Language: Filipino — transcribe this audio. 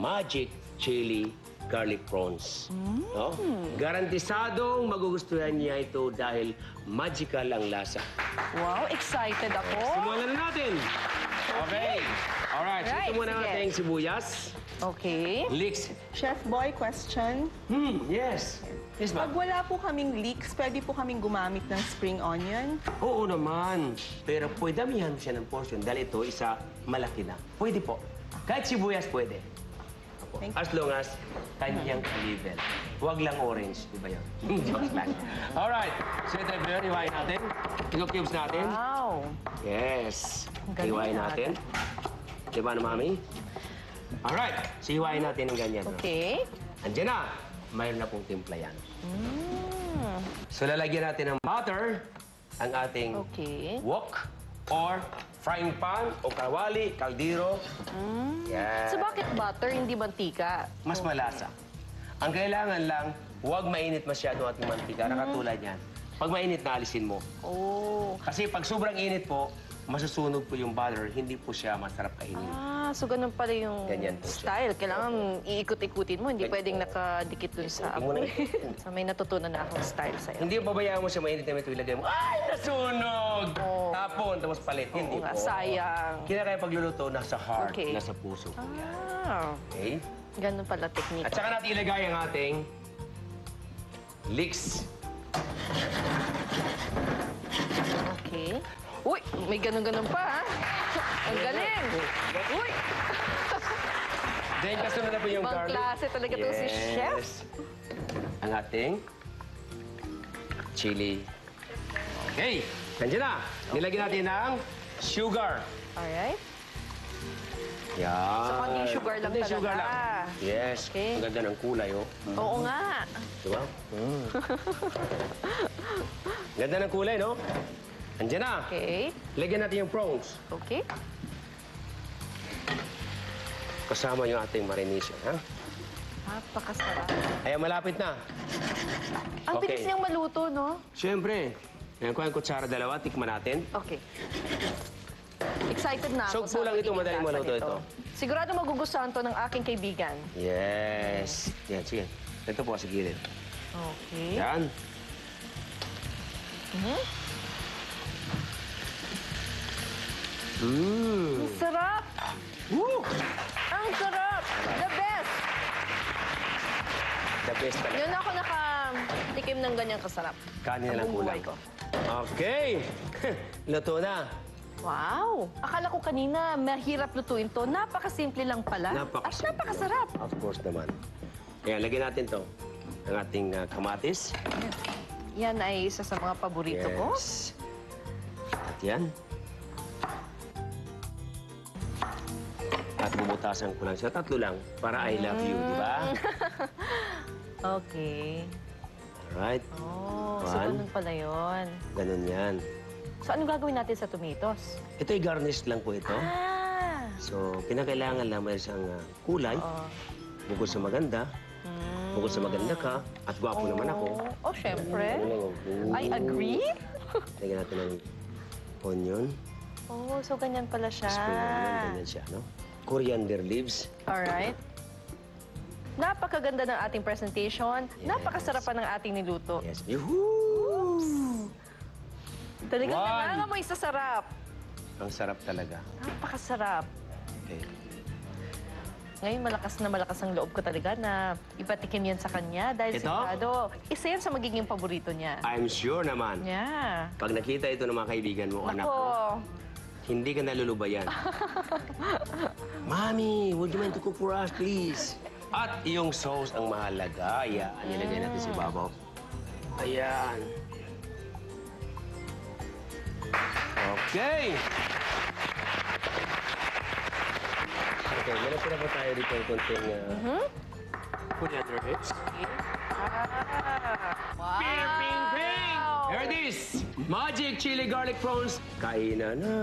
magic chili garlic prawns. No? Garantisadong magugustuhan niya ito dahil magical ang lasa. Wow, excited ako. Simulan na natin. Okay. Alright, so ito muna sige. natin sibuyas. Okay. Leeks. Chef Boy, question. Yes. Yes, Pag ma'am. wala po kaming leeks, pwede po kaming gumamit ng spring onion. Oo naman. Pero pwede damihan mo siya ng portion dahil ito isa malaki na. Pwede po. Kahit sibuyas pwede. Opo. Thank you. As long as kanyang kalivel. Huwag lang orange. Di ba yun? Jokes lang. Alright. So ito, hiwain natin. Ito cubes natin. Wow. Yes. Ang galing Hiwain natin. Di ba na, Mami? Alright. So hiwain natin ng ganyan. no? Okay. Andiyan na. Mayroon na pong timpla yan. So lalagyan natin ng butter ang ating Okay. wok or frying pan o kawali, kaldero. Yan. So bakit butter, hindi mantika? Mas malasa. Ang kailangan lang, huwag mainit masyado ating mantika. Nakatulad yan. Pag mainit, naalisin mo. Oh. Kasi pag sobrang init po, masusunog po yung butter, hindi po siya masarap kainin. So ganun pala yung Ganyan po siya. style. Kailangan iikot-ikutin mo, hindi pwedeng nakadikit dun sa Ikutin mo na apoy. So may natutunan na akong style sa'yo. Hindi pabayaan mo siya mainit na ito, ilagay mo, ay, nasunog! Oo. Tapon, tapos palit. Hindi Oo nga, po. sayang. Kaya pagluluto, nasa heart, Okay. nasa puso po yan. Ah, Okay? ganun pala technique. At saka natin ilagay ang ating leeks. Okay. Uy, may ganun-ganun pa, ha? Ang galing! Uy! Then, kasunod na po yung Ibang garlic. klase talaga to si Chef. Ang ating chili. Okay. Nandiyan na. Nilagyan natin ng sugar. Alright. Yan. So, konting sugar lang Konting sugar talaga. lang. Yes. Okay. Ang ganda ng kulay, oh. Oo nga. Diba? Ganda ng kulay, no? Andiyan na. Okay. Lagyan natin yung prawns. Okay. Kasama yung ating marination, ha? Napakasarap. Ayan, malapit na. Ang Okay. bilis niyang maluto, no? Siyempre. Ayan, kuha yung kutsara dalawa. Tikman natin. Okay. Excited na So, ako sa kulang ito, magiging madaling lasa maluto nito. ito. Sigurado magugustuhan to ng aking kaibigan. Yes. Yan, sige. Ito po sa gilid. Okay. Yan. Ang sarap! Woo! Ang sarap! The best! The best talaga. Yun ako nakatikim ng ganyang kasarap. Kanin na lang Ang buong buhay kulang. ko. Okay. Luto na. Wow! Akala ko kanina mahirap lutuin to. Napakasimple lang pala. At napakasarap. Of course naman. Ayan, lagyan natin to. Ang ating kamatis. Yan ay isa sa mga paborito ko. Yes. At yan. At bubutasan ko lang siya. Tatlo lang. Para I love you, di ba? Okay. Alright. Oh, so One. ganun pala yun. Ganun yan. So ano gagawin natin sa tomatoes? Ito'y garnish lang po ito. Ah! So, kinakailangan lang may isang kulay. Oo. Bukod sa maganda. Bukod sa maganda ka. At gwapo naman ako. Oh, syempre. Ano lang, I agree. Lagyan natin ng onion. Oh, so ganyan pala siya. Spring onion. Ganyan siya, no? Coriander leaves. Alright. Napakaganda ng ating presentation. Yes. Napakasarap pa ng ating niluto. Yes. Yuhuu! Talagang One. nangangamoy sa sarap. Ang sarap talaga. Napakasarap. Okay. Ngayon, malakas ang loob ko talaga na ipatikim yan sa kanya dahil Ito? sigurado, isa yan sa magiging paborito niya. I'm sure naman. Yeah. Pag nakita ito ng mga kaibigan mo, anak Ako, mo, hindi ka nalulubayan. Mami, would you mind to cook for us, please? At yung sauce ang mahalaga. Ayan, nilagay natin si Babaw. Ayan. Okay. Okay, meron pa na po tayo dito yung konting coriander leaves. wow! Ping, ping, ping! Here it is! Magic chili garlic prawns. Kainan na!